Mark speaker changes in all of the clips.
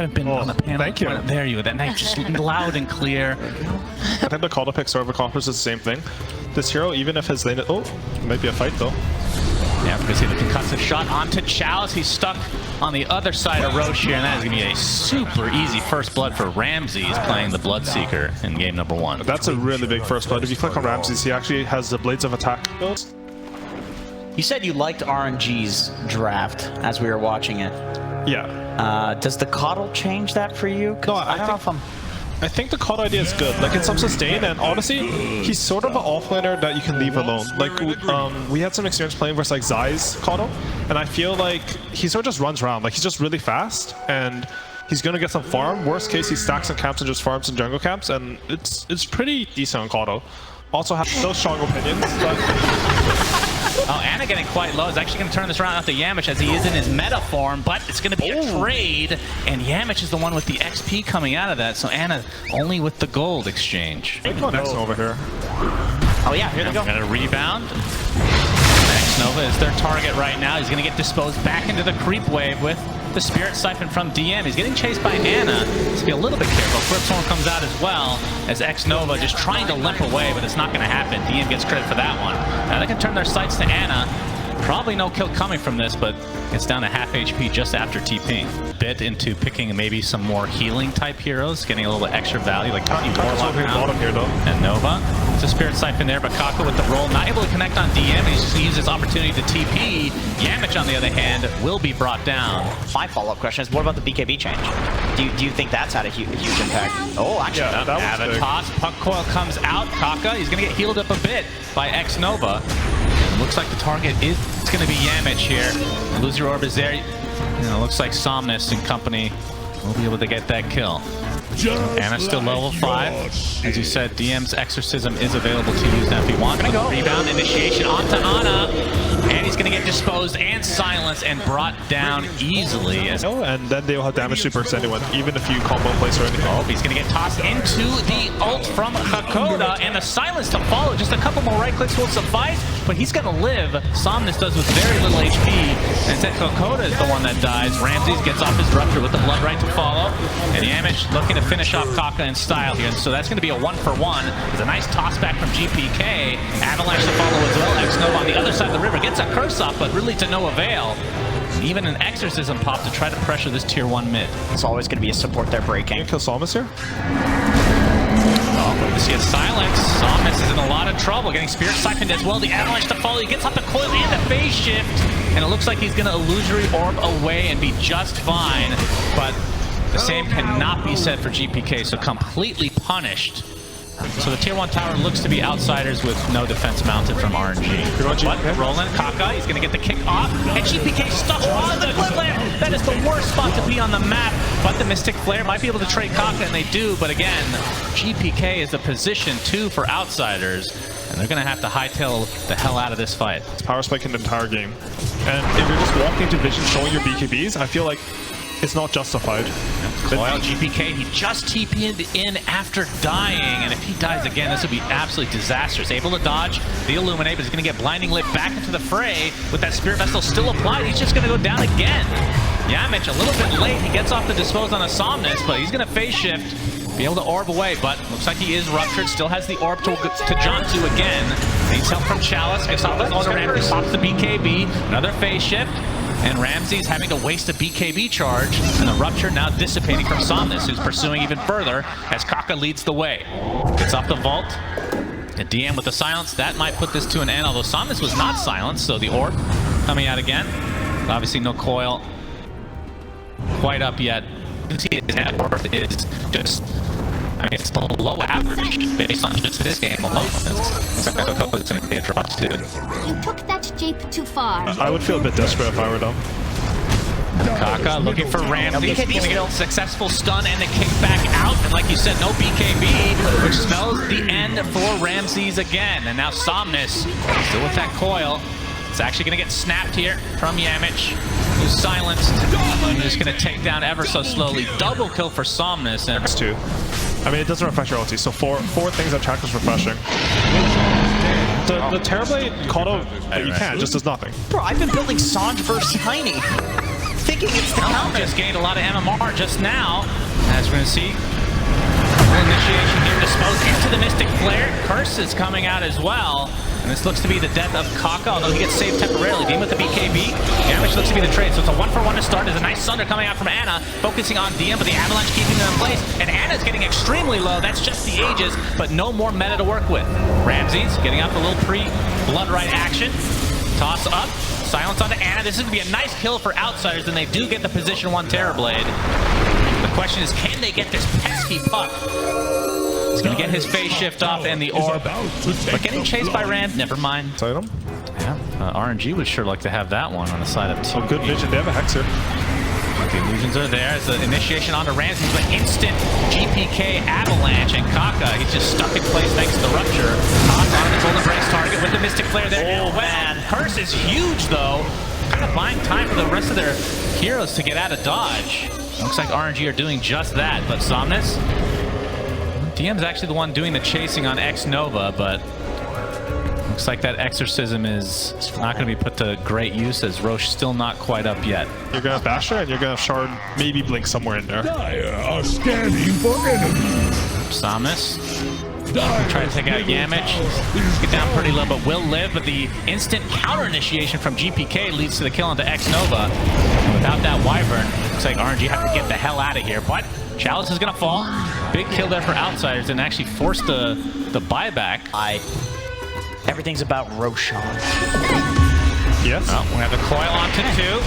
Speaker 1: haven't been on the panel.
Speaker 2: Thank you.
Speaker 1: There you go. That night just loud and clear.
Speaker 2: I think the call to pick sort of accomplishes the same thing. This hero, even if his lane... Oh, might be a fight though.
Speaker 1: Yeah, we're going to see the concussive shot onto Chalice. He's stuck on the other side of Roche here, and that is going to be a super easy first blood for Ramses. He's playing the Bloodseeker in game number 1.
Speaker 2: That's a really big first blood. If you click on Ramses, he actually has the Blades of Attack builds.
Speaker 3: You said you liked RNG's draft as we were watching it.
Speaker 2: Yeah.
Speaker 3: Does the Coddle change that for you?
Speaker 2: No,
Speaker 3: I
Speaker 2: I think the Coddle idea is good. Like, it's some sustain, and honestly, he's sort of an offlaner that you can leave alone. Like, we had some experience playing versus like Zai's Coddle, and I feel like he sort of just runs around. Like, he's just really fast, and he's gonna get some farm. Worst case, he stacks some camps and just farms some jungle camps, and it's pretty decent on Coddle. Also has no strong opinions, but...
Speaker 1: Oh, Ana getting quite low. Is actually going to turn this around after Yamich as he is in his meta form, but it's going to be a trade, and Yamich is the one with the XP coming out of that, so Ana only with the gold exchange.
Speaker 2: Next over here.
Speaker 3: Oh yeah, here they go.
Speaker 1: Got a rebound. Nova is their target right now. He's going to get disposed back into the creep wave with the Spirit Siphon from DM. He's getting chased by Ana. Let's be a little bit careful. Cripstorm comes out as well as X-Nova just trying to limp away, but it's not going to happen. DM gets credit for that one. Now they can turn their sights to Ana. Probably no kill coming from this, but it's down to half HP just after TPing. Bit into picking maybe some more healing type heroes, getting a little bit extra value, like Warlock
Speaker 2: here, though.
Speaker 1: and Nova. It's a Spirit Siphon there, but Kaka with the roll, not able to connect on DM, and he's just going to use this opportunity to TP. Yamich, on the other hand, will be brought down.
Speaker 3: My follow-up question is, what about the BKB change? Do you think that's had a huge impact? Oh, actually,
Speaker 2: yeah, that was big.
Speaker 1: Toss, Puck Coil comes out. Kaka, he's going to get healed up a bit by X-Nova. Looks like the target is going to be Yamich here. Illusory Orb is there. Looks like Somnus and company will be able to get that kill. Ana's still level 5. As you said, DM's Exorcism is available to use now if you want. Gonna go. Rebound initiation onto Ana. And he's going to get disposed and silenced and brought down easily.
Speaker 2: And then they'll have damage to burst anyone, even if you combo place or anything.
Speaker 1: Oh, he's going to get tossed into the ult from Hakoda, and the silence to follow. Just a couple more right clicks will suffice, but he's going to live. Somnus does with very little HP. And instead, Hakoda is the one that dies. Ramses gets off his Rupture with the Blood Right to follow. And Yamich looking to finish off Kaka in style here. So that's going to be a 1-for-1. It's a nice toss back from GPK. Avalanche to follow as well. X-Nova on the other side of the river gets a curse off, but really to no avail. Even an Exorcism pop to try to pressure this tier 1 mid.
Speaker 3: It's always going to be a support they're breaking.
Speaker 2: Can you kill Somnus here?
Speaker 1: Oh, this is silence. Somnus is in a lot of trouble, getting Spirit Siphoned as well. The Avalanche to follow. He gets off the coil and the phase shift, and it looks like he's going to Illusory Orb away and be just fine. But the same cannot be said for GPK, so completely punished. So the tier 1 tower looks to be outsiders with no defense mounted from RNG. But Roland, Kaka, he's going to get the kick off, and GPK stuck on the Flare. That is the worst spot to be on the map, but the Mystic Flare might be able to trade Kaka, and they do, but again, GPK is the position 2 for outsiders, and they're going to have to hightail the hell out of this fight.
Speaker 2: It's power spike in the entire game. And if you're just walking to vision showing your BKBs, I feel like it's not justified.
Speaker 1: Coil GPK, he just TP'd in after dying, and if he dies again, this would be absolutely disastrous. Able to dodge the Illuminate, but he's going to get Blinding Lit back into the fray with that Spirit Vessel still applied. He's just going to go down again. Yamich a little bit late. He gets off the Dispose on a Somnus, but he's going to phase shift, be able to orb away, but looks like he is ruptured. Still has the orb to John 2 again. Needs help from Chalice. Gets off his own ramp, pops the BKB. Another phase shift. And Ramses having to waste a BKB charge, and the Rupture now dissipating from Somnus, who's pursuing even further as Kaka leads the way. Gets off the vault. And DM with the silence, that might put this to an end, although Somnus was not silenced, so the orb coming out again. But obviously no coil quite up yet. You can see his net worth is just, I mean, it's below average based on just this game alone. It's going to be a drop too.
Speaker 4: You took that jape too far.
Speaker 2: I would feel a bit desperate if I were them.
Speaker 1: Kaka looking for Ramsey. He's going to get a successful stun and a kick back out. And like you said, no BKB, which spells the end for Ramses again. And now Somnus, still with that coil. It's actually going to get snapped here from Yamich, who's silenced. And just going to take down ever so slowly. Double kill for Somnus. And
Speaker 2: It's 2. I mean, it doesn't refresh your ulti, so four things that track is refreshing. The Terrorblade Coddle, you can't, just does nothing.
Speaker 3: Bro, I've been building Sanj versus Tiny. Think
Speaker 1: Just gained a lot of MMR just now. As we're going to see, initiation here disposed into the Mystic Flare. Curse is coming out as well. And this looks to be the death of Kaka, although he gets saved temporarily. Dean with the BKB. Damage looks to be the trade. So it's a 1-for-1 to start. There's a nice Sunder coming out from Ana, focusing on DM, but the Avalanche keeping them in place. And Ana's getting extremely low. That's just the Aegis, but no more meta to work with. Ramses getting out the little pre-Blood Rite action. Toss up. Silence onto Ana. This is going to be a nice kill for Outsiders, and they do get the position 1 Terrorblade. The question is, can they get this pesky puck? He's going to get his phase shift off and the orb. But getting chased by Rand, never mind.
Speaker 2: Item?
Speaker 1: Yeah, RNG would sure like to have that one on the side of team.
Speaker 2: Oh, good vision. They have a Hexer.
Speaker 1: The illusions are there. It's the initiation onto Ramses, but instant GPK Avalanche, and Kaka, he's just stuck in place thanks to the rupture. Toss on his golden brace target with the Mystic Flare there. Oh, man. Curse is huge, though. Kind of buying time for the rest of their heroes to get out of dodge. Looks like RNG are doing just that, but Somnus, DM's actually the one doing the chasing on X-Nova, but looks like that exorcism is not going to be put to great use, as Roche still not quite up yet.
Speaker 2: You're going to Basher, and you're going to Shard, maybe Blink somewhere in there.
Speaker 5: Are scanning for enemies.
Speaker 1: Somnus try to take out Yamich. Get down pretty low, but will live. But the instant counter initiation from GPK leads to the kill onto X-Nova. Without that Wyvern, looks like RNG have to get the hell out of here. But Chalice is going to fall. Big kill there for Outsiders, and actually force the buyback.
Speaker 3: Everything's about Roshan.
Speaker 2: Yes.
Speaker 1: Well, we have the coil onto 2.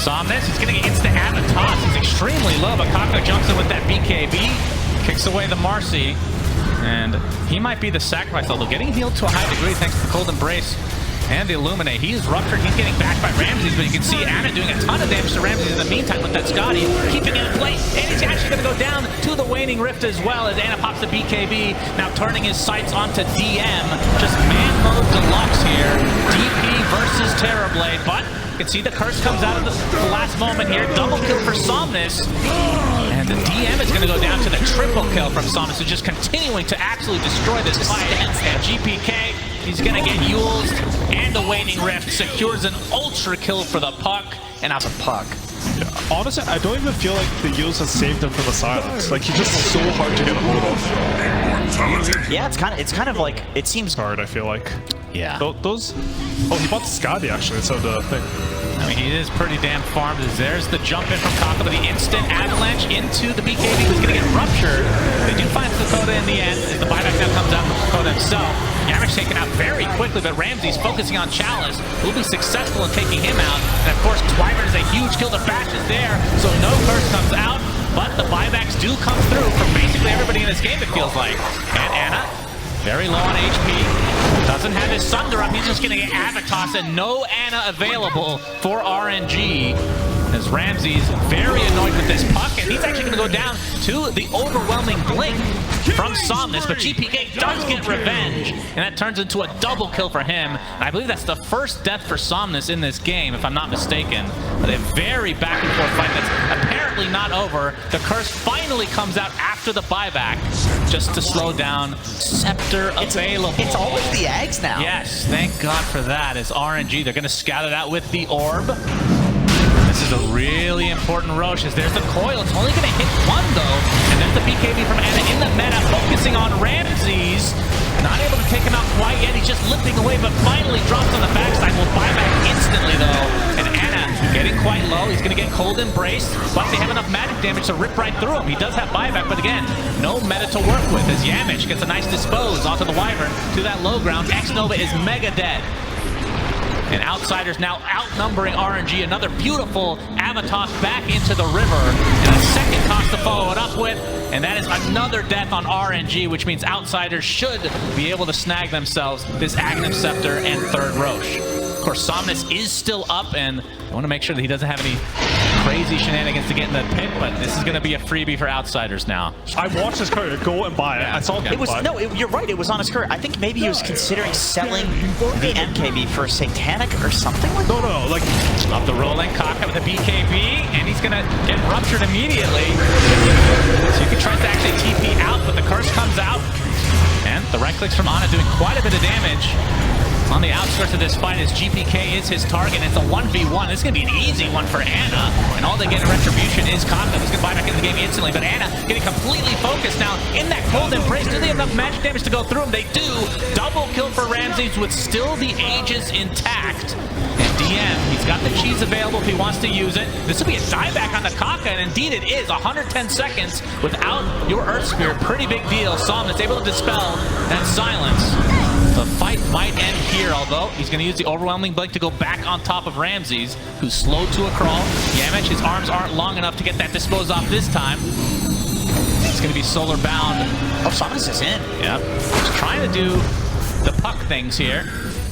Speaker 1: Somnus, he's going to get instant Avatos. He's extremely low, but Kaka jumps in with that BKB. Kicks away the Marcy. And he might be the sacrifice, although getting healed to a high degree thanks to the Cold Embrace and the Illuminate. He is ruptured. He's getting backed by Ramses, but you can see Ana doing a ton of damage to Ramses in the meantime with that Scotty, keeping it in place. And he's actually going to go down to the Waning Rift as well as Ana pops the BKB, now turning his sights onto DM. Just man mode deluxe here. DP versus Terrorblade, but you can see the curse comes out of the last moment here. Double kill for Somnus. And the DM is going to go down to the triple kill from Somnus, who's just continuing to absolutely destroy this fight. And GPK, he's going to get used, and the Waning Rift secures an ultra kill for the puck. And out the puck.
Speaker 2: Yeah, honestly, I don't even feel like the use has saved him from the silence. Like, he's just so hard to get a hold of.
Speaker 3: Yeah, it's kind of like, it seems
Speaker 2: hard, I feel like.
Speaker 1: Yeah.
Speaker 2: Those... Oh, he bought the Scotty, actually, instead of the thing.
Speaker 1: I mean, he is pretty damn farmed. There's the jump in from Kaka, but the instant avalanche into the BKB who's going to get ruptured. They do find Dakota in the end, as the buyback now comes out from Dakota himself. Yamich taken out very quickly, but Ramsey's focusing on Chalice, who will be successful in taking him out. And of course, Wyvern is a huge kill. The bash is there, so no curse comes out, but the buybacks do come through for basically everybody in this game, it feels like. And Ana, very low on HP, doesn't have his Sunder up. He's just going to get Avatos, and no Ana available for RNG. As Ramsey's very annoyed with this puck, and he's actually going to go down to the overwhelming blink from Somnus, but GPK does get revenge, and that turns into a double kill for him. And I believe that's the first death for Somnus in this game, if I'm not mistaken. But a very back and forth fight that's apparently not over. The curse finally comes out after the buyback, just to slow down. Scepter available.
Speaker 3: It's always the eggs now.
Speaker 1: Yes, thank God for that. As RNG, they're going to scout it out with the orb. This is a really important Roche, as there's the coil. It's only going to hit one, though. And there's the BKB from Ana in the meta, focusing on Ramses. Not able to take him out quite yet. He's just limping away, but finally drops on the backside. Will buy back instantly, though. And Ana getting quite low. He's going to get Cold Embrace, but they have enough magic damage to rip right through him. He does have buyback, but again, no meta to work with, as Yamich gets a nice dispose onto the Wyvern to that low ground. X-Nova is mega dead. And Outsiders now outnumbering RNG. Another beautiful Avatos back into the river. And a second toss to follow it up with. And that is another death on RNG, which means Outsiders should be able to snag themselves this Aghanim Scepter and third Roche. Of course, Somnus is still up, and I want to make sure that he doesn't have any crazy shenanigans to get in the pit, but this is going to be a freebie for Outsiders now.
Speaker 2: I watched his career go and buy it.
Speaker 1: Yeah.
Speaker 2: I saw him buy it.
Speaker 3: You're right, it was on his career. I think maybe he was considering selling the MKB for Satanic or something like that.
Speaker 2: No, like...
Speaker 1: Up the rolling, Kaka with the BKB, and he's going to get ruptured immediately. So you can try to actually TP out, but the curse comes out. And the right clicks from Ana doing quite a bit of damage. on the outskirts of this fight as GPK is his target. It's a 1v1. This is going to be an easy one for Ana. And all they get in retribution is Kaka, who's going to buy back into the game instantly. But Ana getting completely focused now in that cold embrace. Do they have enough magic damage to go through him? They do. Double kill for Ramses with still the Aegis intact. And DM, he's got the cheese available if he wants to use it. This will be a dieback on the Kaka, and indeed it is. 110 seconds without your Earth Spirit. Pretty big deal. Psalm is able to dispel that silence. The fight might end here, although he's going to use the overwhelming blink to go back on top of Ramses, who's slowed to a crawl. Yamich, his arms aren't long enough to get that disposed off this time. It's going to be solar bound.
Speaker 3: Oh, Samus is in.
Speaker 1: Yep. He's trying to do the puck things here.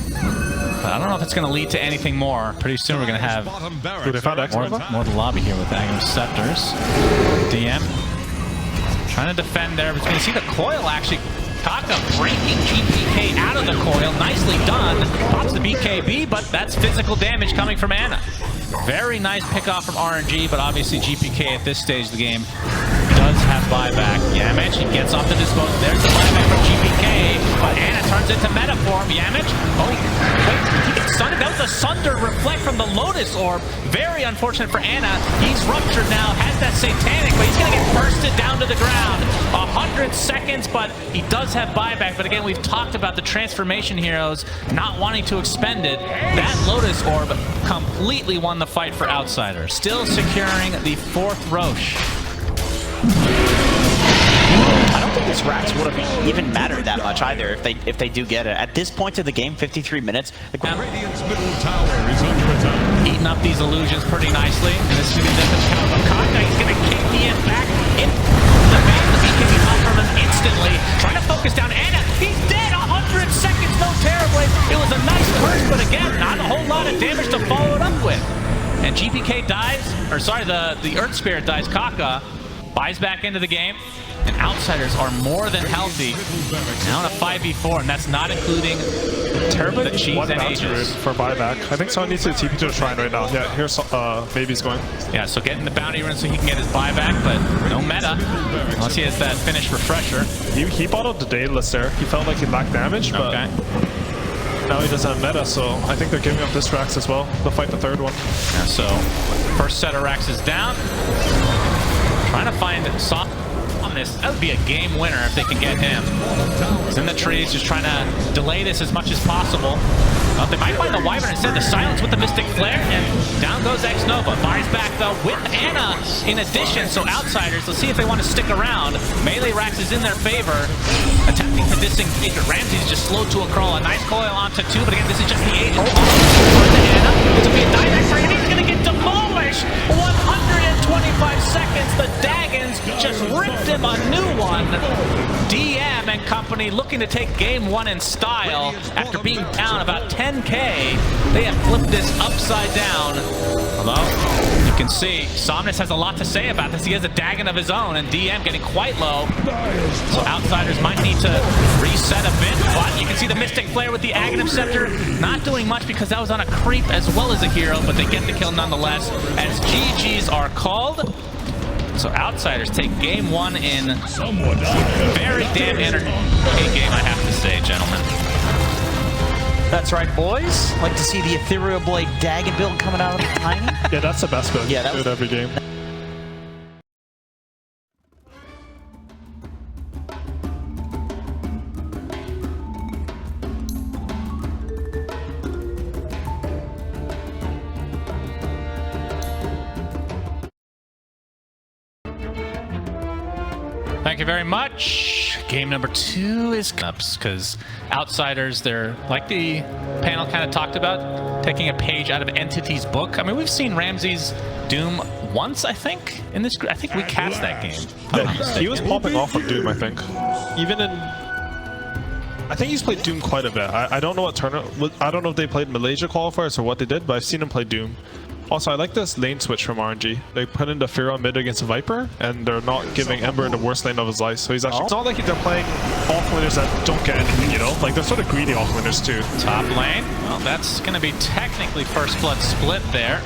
Speaker 1: But I don't know if it's going to lead to anything more. Pretty soon we're going to have more of the lobby here with Aghanim Scepters. DM trying to defend there. But you can see the coil actually. Kaka breaking GPK out of the coil. Nicely done. Pops the BKB, but that's physical damage coming from Ana. Very nice pickoff from RNG, but obviously GPK at this stage of the game does have buyback. Yamich, he gets off the dispose. There's the buyback from GPK, but Ana turns into meta form. Yamich, oh, wait, he gets sundered. That was a sundered reflect from the Lotus Orb. Very unfortunate for Ana. He's ruptured now, has that Satanic, but he's going to get bursted down to the ground. 100 seconds, but he does have buyback. But again, we've talked about the transformation heroes not wanting to expend it. That Lotus Orb completely won the fight for Outsiders. Still securing the 4th Roche.
Speaker 3: I don't think this Rax would have even mattered that much either if they do get it. At this point of the game, 53 minutes.
Speaker 5: Radiant's middle tower is under attack.
Speaker 1: Eating up these illusions pretty nicely. And this is going to be the count of Kaka. He's going to kick Ian back in the base. The BKB off from him instantly. Trying to focus down Ana. He's dead. 100 seconds. No Terrorblade. It was a nice burst, but again, not a whole lot of damage to follow it up with. And GPK dies, or sorry, the Earth Spirit dies. Kaka buys back into the game, and Outsiders are more than healthy. Now in a 5v4, and that's not including the cheese and Aegis.
Speaker 2: For buyback. I think someone needs to TP to the shrine right now. Yeah, here's Baby's going.
Speaker 1: Yeah, so getting the bounty run so he can get his buyback, but no meta. Unless he has that finish refresher.
Speaker 2: He bottled the Daedalus there. He felt like he lacked damage, but now he doesn't have meta, so I think they're giving up this Rax as well. They'll fight the 3rd one.
Speaker 1: Yeah, so first set of Rax is down. Trying to find soft on this. That would be a game winner if they can get him. He's in the trees, just trying to delay this as much as possible. They might find the Wyvern instead. The silence with the Mystic Flare, and down goes X-Nova. Buys back though with Ana in addition, so Outsiders, let's see if they want to stick around. Melee Rax is in their favor. Attempting to disengage, but Ramsey's just slowed to a crawl. A nice coil onto 2, but again, this is just the Aegis. Ana. This will be a dieback for him. He's going to get demolished. 125 seconds. The Daggons just ripped him a new one. DM and company looking to take game 1 in style after being down about 10k. They have flipped this upside down. Although you can see Somnus has a lot to say about this. He has a Dagon of his own, and DM getting quite low. So Outsiders might need to reset a bit, but you can see the Mystic Flare with the Aghanim Scepter not doing much because that was on a creep as well as a hero, but they get the kill nonetheless as GGs are called. So Outsiders take game 1 in very damn entertaining game, I have to say, gentlemen.
Speaker 3: That's right, boys. Like to see the Ethereal Blade Dagon build coming out of the Tiny.
Speaker 2: Yeah, that's the best build.
Speaker 3: Yeah, that was
Speaker 2: every game.
Speaker 1: Thank you very much. Game number 2 is cups because Outsiders, they're like the panel kind of talked about, taking a page out of Entity's book. I mean, we've seen Ramses Doom once, I think, in this. I think we cast that game.
Speaker 2: Yeah, he was popping off of Doom, I think. Even in, I think he's played Doom quite a bit. I don't know what tournament. I don't know if they played Malaysia qualifiers or what they did, but I've seen him play Doom. Also, I like this lane switch from RNG. They put in the Fear on mid against Viper, and they're not giving Ember the worst lane of his life. So he's actually... It's not like they're playing offlaners that don't get anything, you know? Like, they're sort of greedy offlaners, too.
Speaker 1: Top lane. Well, that's going to be technically First Blood split there.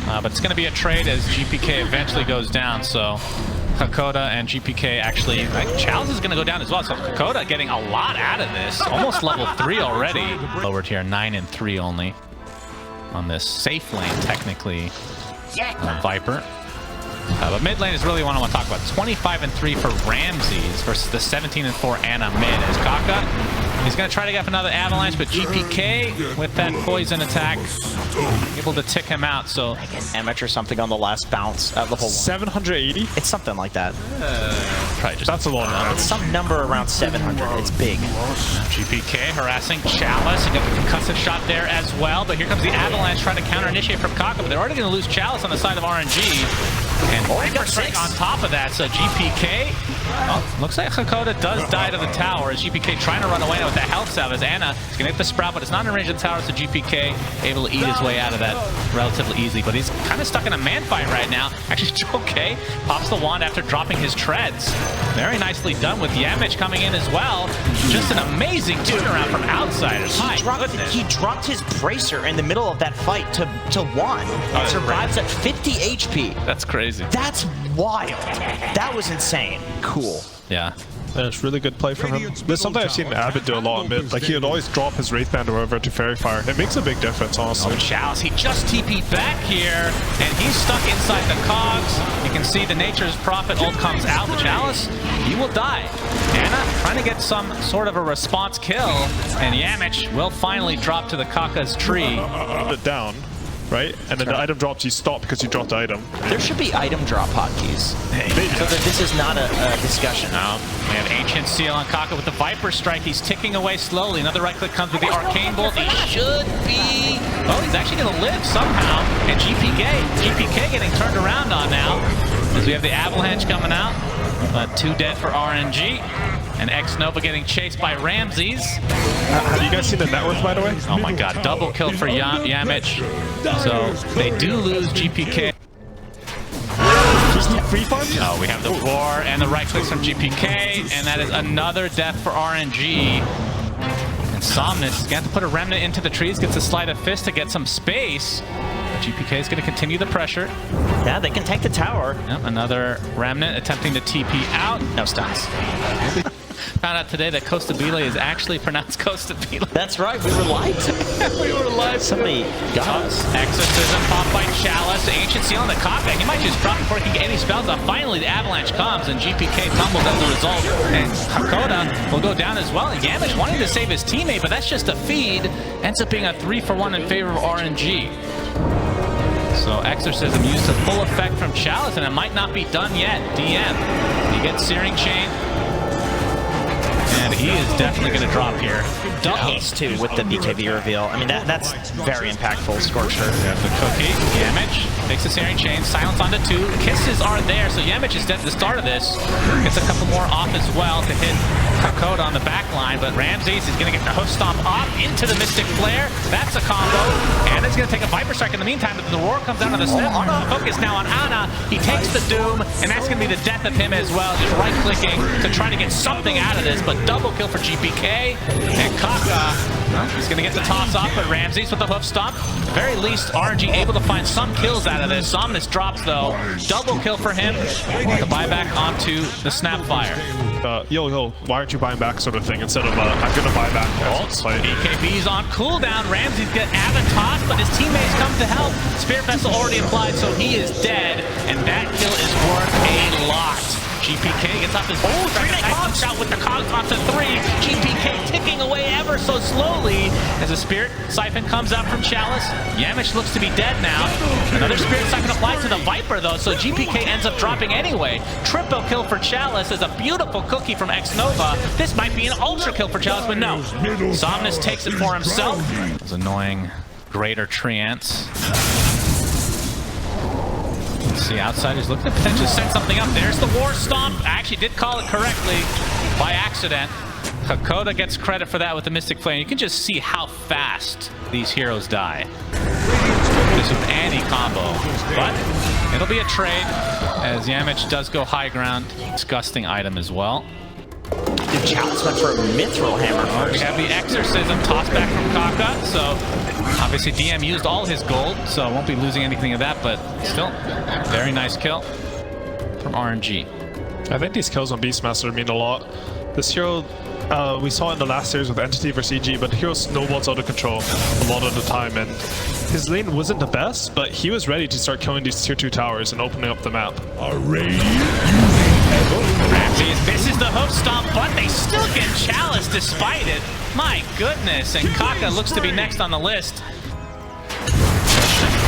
Speaker 1: But it's going to be a trade as GPK eventually goes down, so... Hakoda and GPK actually, Chalice is going to go down as well. So Hakoda getting a lot out of this. Almost level 3 already. Lowered here, 9 and 3 only on this safe lane, technically. Viper. But mid lane is really what I want to talk about. 25 and 3 for Ramses versus the 17 and 4 Ana mid. As Kaka, he's going to try to get up another avalanche, but GPK with that poison attack, able to tick him out. So
Speaker 3: amateur something on the last bounce of the whole
Speaker 2: 780?
Speaker 3: It's something like that.
Speaker 1: probably just
Speaker 2: That's a lot of damage.
Speaker 3: It's some number around 700. It's big.
Speaker 1: GPK harassing Chalice. He got the concussive shot there as well, but here comes the avalanche trying to counter initiate from Kaka, but they're already going to lose Chalice on the side of RNG. And Viper strike on top of that, so GPK, looks like Hakoda does die to the tower as GPK trying to run away now with the health salve as Ana is going to hit the sprout, but it's not in range of the tower, so GPK able to eat his way out of that relatively easily, but he's kind of stuck in a man fight right now. Actually, okay, pops the wand after dropping his treads. Very nicely done with Yamich coming in as well. Just an amazing turnaround from outsiders.
Speaker 3: He dropped his bracer in the middle of that fight to 1 and survives at 50 HP.
Speaker 1: That's crazy.
Speaker 3: That's wild. That was insane. Cool.
Speaker 1: Yeah.
Speaker 2: And it's really good play from him. There's something I've seen Abbott do a lot in mid. Like, he would always drop his Wraith Bander over to Fairy Fire. It makes a big difference, honestly.
Speaker 1: Oh, Chalice, he just TP'd back here, and he's stuck inside the cogs. You can see the Nature's Prophet ult comes out, but Chalice, he will die. Ana trying to get some sort of a response kill, and Yamich will finally drop to the Kaka's tree.
Speaker 2: It down, right? And then the item drops, you stop because you dropped the item.
Speaker 3: There should be item drop hotkeys. So that this is not a discussion.
Speaker 1: No, we have Ancient Seal on Kaka with the Viper Strike. He's ticking away slowly. Another right click comes with the Arcane Bolt. He should be... Oh, he's actually going to live somehow. And GPK getting turned around on now. As we have the Avalanche coming out. 2 dead for RNG. And X-Nova getting chased by Ramses.
Speaker 2: Have you guys seen the net worth, by the way?
Speaker 1: Oh my god, double kill for Yamich. So they do lose GPK.
Speaker 2: Free farm?
Speaker 1: Oh, we have the roar and the right clicks from GPK, and that is another death for RNG. And Somnus is going to have to put a remnant into the trees, gets a sleight of fist to get some space. But GPK is going to continue the pressure.
Speaker 3: Yeah, they can take the tower.
Speaker 1: Yep, another remnant attempting to TP out.
Speaker 3: No stuns.
Speaker 1: Found out today that Costabile is actually pronounced Costabile.
Speaker 3: That's right, we were live.
Speaker 1: We were live.
Speaker 3: Somebody got us.
Speaker 1: Exorcism, pop by Chalice, Ancient Seal on the Kaka. He might just drop before he can get any spells off. Finally, the Avalanche comes, and GPK tumbles as a result. And Hakoda will go down as well. And Yamich wanting to save his teammate, but that's just a feed. Ends up being a 3-for-1 in favor of RNG. So Exorcism used to full effect from Chalice, and it might not be done yet. DM. He gets Searing Chain. And he is definitely going to drop here.
Speaker 3: Ace too with the BKB reveal. I mean, that's very impactful. Scorcher.
Speaker 1: The cookie. Yamich takes the Searing Chain. Silence onto 2. Kisses are there, so Yamich is dead at the start of this. Gets a couple more off as well to hit Hakoda on the back line, but Ramses is going to get the hoof stomp off into the Mystic Flare. That's a combo. And it's going to take a Viper Strike in the meantime, but the roar comes out of the step. Focus now on Ana. He takes the Doom, and that's going to be the death of him as well. Just right-clicking to try to get something out of this, but double kill for GPK. And Kaka, well, he's going to get the toss off, but Ramses with the hoof stomp. At the very least, RNG able to find some kills out of this. Somnus drops, though. Double kill for him. The buyback onto the Snapfire.
Speaker 2: Yo, why aren't you buying back sort of thing instead of I'm going to buy back.
Speaker 1: BKB's on cooldown. Ramses got Avatos, but his teammates come to help. Spirit Vessel already applied, so he is dead. And that kill is worth a lot. GPK gets off his shot with the cogs onto 3. GPK ticking away ever so slowly as a Spirit Siphon comes out from Chalice. Yamich looks to be dead now. Another Spirit Siphon applied to the Viper though, so GPK ends up dropping anyway. Triple kill for Chalice as a beautiful cookie from X-Nova. This might be an ultra kill for Chalice, but no. Somnus takes it for himself. Those annoying Greater Treants. Let's see, Outsiders looking to potentially set something up. There's the War Stomp. I actually did call it correctly by accident. Hakoda gets credit for that with the Mystic Flame. You can just see how fast these heroes die. Just with any combo. But it'll be a trade as Yamich does go high ground. Disgusting item as well.
Speaker 3: Dude, Chalice went for a Mithril Hammer.
Speaker 1: We have the Exorcism tossed back from Kaka, so obviously DM used all his gold, so won't be losing anything of that, but still, very nice kill from RNG.
Speaker 2: I think these kills on Beastmaster mean a lot. This hero, we saw in the last series with Entity vs EG, but the hero snowballs out of control a lot of the time, and his lane wasn't the best, but he was ready to start killing these tier 2 towers and opening up the map.
Speaker 1: Ramses misses the hook stomp, but they still get Chalice despite it. My goodness, and Kaka looks to be next on the list.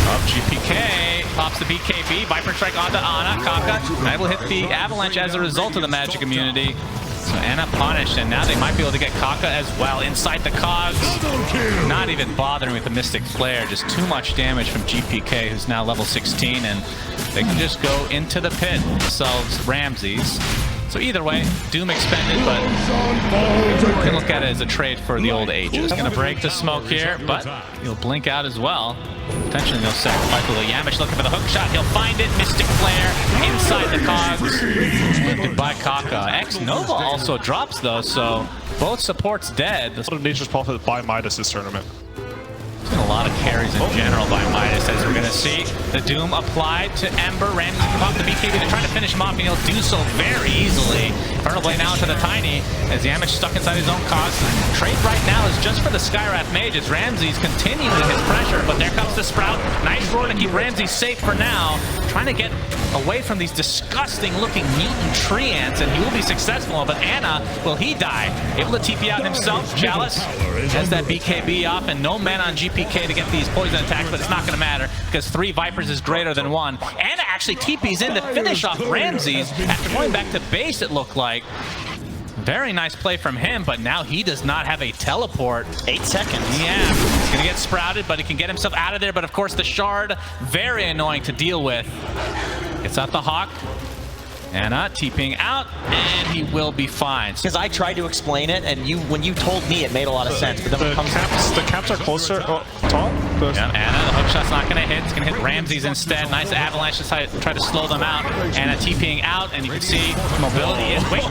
Speaker 1: Up GPK, pops the BKB, Viper Strike onto Ana. Kaka, that will hit the Avalanche as a result of the magic immunity. So Ana punished, and now they might be able to get Kaka as well inside the cogs. Not even bothering with the Mystic Flare, just too much damage from GPK, who's now level 16, and they can just go into the pit themselves, Ramses. So either way, Doom expended, but you can look at it as a trade for the old ages. Gonna break the smoke here, but he'll blink out as well. Potentially no sacrifice. Yamish looking for the hook shot. He'll find it. Mystic Flare inside the cogs. Goodbye, Kaka. X-Nova also drops though, so both supports dead.
Speaker 2: That's what Nature's Prophet by Midas this tournament.
Speaker 1: Been a lot of carries in general by Midas, as we're going to see. The Doom applied to Ember. Ramses can pop the BKB. They're trying to finish him off, and he'll do so very easily. Infernal Blade now into the Tiny, as Yamish stuck inside his own cogs. Trade right now is just for the Skywrath Mage, as Ramses continuing his pressure, but there comes the Sprout. Nice roar to keep Ramses safe for now. Trying to get away from these disgusting looking mutant tree ants, and he will be successful, but Ana, will he die? Able to TP out himself. Chalice has that BKB off, and no mana on GPK to get these poison attacks, but it's not going to matter because 3 Vipers is greater than 1. Ana actually TP's in to finish off Ramses after going back to base, it looked like. Very nice play from him, but now he does not have a teleport.
Speaker 3: 8 seconds.
Speaker 1: Yeah, he's gonna get sprouted, but he can get himself out of there. But of course, the shard, very annoying to deal with. Gets out the Hawk. Ana TPing out, and he will be fine.
Speaker 3: Because I tried to explain it, and when you told me, it made a lot of sense. But then when it comes
Speaker 2: the caps are closer. Oh, top.
Speaker 1: Yeah, Ana, the hook shot's not going to hit. It's going to hit Ramses instead. Nice Avalanche to try to slow them out. Ana TPing out, and you can see mobility is. Wait,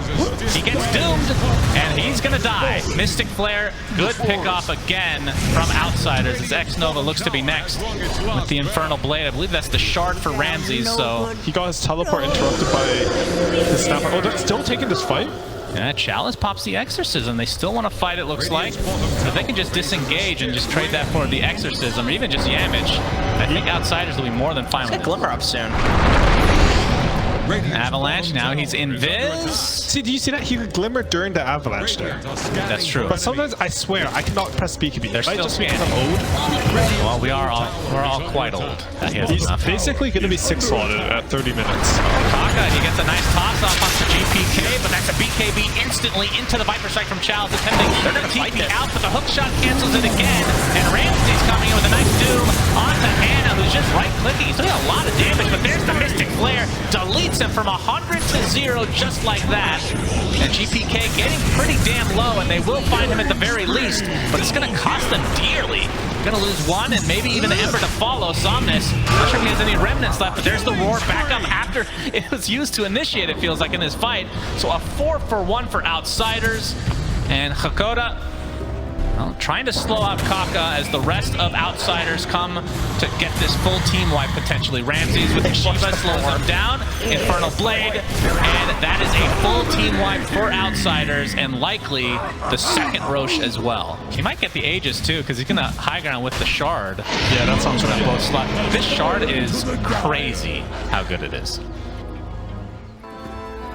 Speaker 1: he gets doomed, and he's going to die. Mystic Flare, good pickoff again from Outsiders as X-Nova looks to be next with the Infernal Blade. I believe that's the shard for Ramses, so.
Speaker 2: He got his teleport interrupted by his snapper. Oh, they're still taking this fight?
Speaker 1: Yeah, Chalice pops the Exorcism. They still want to fight, it looks like. So they can just disengage and just trade that for the Exorcism, or even just Yamish. I think Outsiders will be more than fine with it.
Speaker 3: Glimmer up soon.
Speaker 1: Avalanche, now he's invis.
Speaker 2: See, do you see that? He glimmered during the Avalanche there.
Speaker 1: That's true.
Speaker 2: But sometimes, I swear, I cannot press BKB.
Speaker 1: They're still
Speaker 2: just because I'm old?
Speaker 1: Well, we're all quite old.
Speaker 2: He's basically going to be 6-slotted at 30 minutes.
Speaker 1: Kaka, he gets a nice toss-off onto GPK, but that's a BKB instantly into the Viper Strike from Chalice, attempting they're going to TP out, but the hook shot cancels it again, and Ramsey's coming in with a nice Doom onto Ana, who's just right-clicking. He's doing a lot of damage, but there's the Mystic Flare, deletes him from 100 to 0 just like that. And GPK getting pretty damn low, and they will find him at the very least, but it's going to cost them dearly. Gonna lose 1 and maybe even Ember to follow. Somnus, not sure if he has any remnants left, but there's the roar back up after it was used to initiate, it feels like, in this fight. So a 4-for-1 for Outsiders, and Hakoda, well, trying to slow out Kaka as the rest of Outsiders come to get this full team wipe potentially. Ramses with the Shiva slows them down, Infernal Blade, and that is a full team wipe for Outsiders, and likely the second Roche as well. He might get the Aegis too, because he's gonna high ground with the Shard.
Speaker 2: Yeah, that sounds right.
Speaker 1: Both slot. This Shard is crazy how good it is.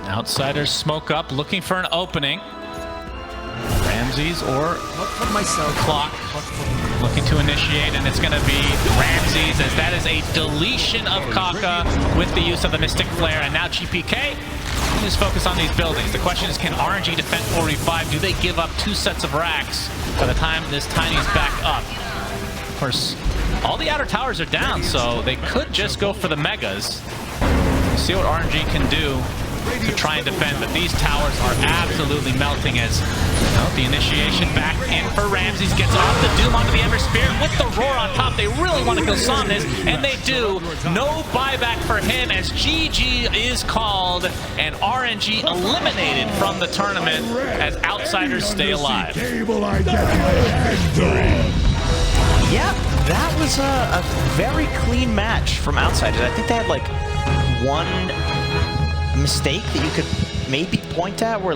Speaker 1: Outsiders smoke up, looking for an opening. Ramses or Clock looking to initiate, and it's going to be Ramses, as that is a deletion of Kaka with the use of the Mystic Flare, and now GPK just focus on these buildings. The question is, can RNG defend 4v5? Do they give up 2 sets of racks by the time this Tiny's back up? Of course, all the outer towers are down, so they could just go for the Megas. See what RNG can do to try and defend, but these towers are absolutely melting as the initiation back in for Ramses, gets off the Doom onto the Ember Spirit with the roar on top. They really want to kill Somnus, and they do. No buyback for him as GG is called, and RNG eliminated from the tournament as Outsiders stay alive.
Speaker 3: Yeah, that was a very clean match from Outsiders. I think they had like 1 mistake that you could maybe point at where